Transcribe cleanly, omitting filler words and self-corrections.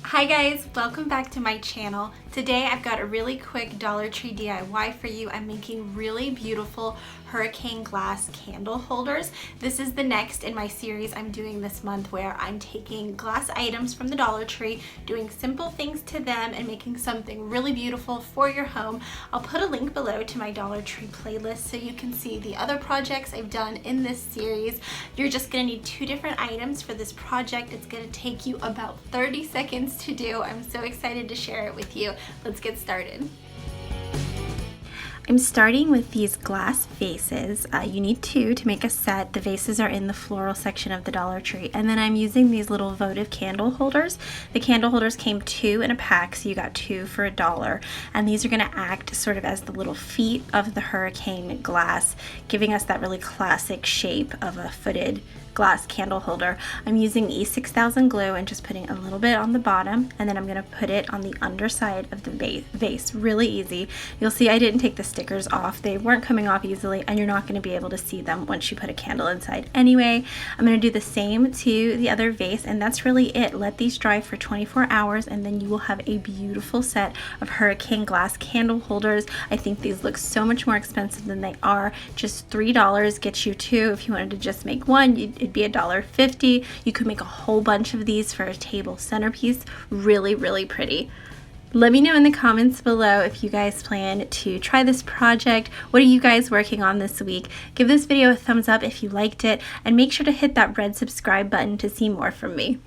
Hi guys, welcome back to my channel. Today I've got a really quick Dollar Tree DIY for you. I'm making really beautiful hurricane glass candle holders. This is the next in my series I'm doing this month where I'm taking glass items from the Dollar Tree, doing simple things to them and making something really beautiful for your home. I'll put a link below to my Dollar Tree playlist so you can see the other projects I've done in this series. You're just gonna need 2 different items for this project. It's gonna take you about 30 seconds to do. I'm so excited to share it with you. Let's get started. I'm starting with these glass vases. You need 2 to make a set. The vases are in the floral section of the Dollar Tree. And then I'm using these little votive candle holders. The candle holders came 2 in a pack, so you got 2 for $1. And these are gonna act sort of as the little feet of the hurricane glass, giving us that really classic shape of a footed glass candle holder. I'm using E6000 glue and just putting a little bit on the bottom, and then I'm going to put it on the underside of the vase. Really easy. You'll see I didn't take the stickers off. They weren't coming off easily, and you're not going to be able to see them once you put a candle inside. Anyway, I'm going to do the same to the other vase, and that's really it. Let these dry for 24 hours, and then you will have a beautiful set of hurricane glass candle holders. I think these look so much more expensive than they are. Just $3 gets you 2. If you wanted to just make one, it'd be $1.50. You could make a whole bunch of these for a table centerpiece. Really, really pretty. Let me know in the comments below if you guys plan to try this project. What are you guys working on this week? Give this video a thumbs up if you liked it, and make sure to hit that red subscribe button to see more from me.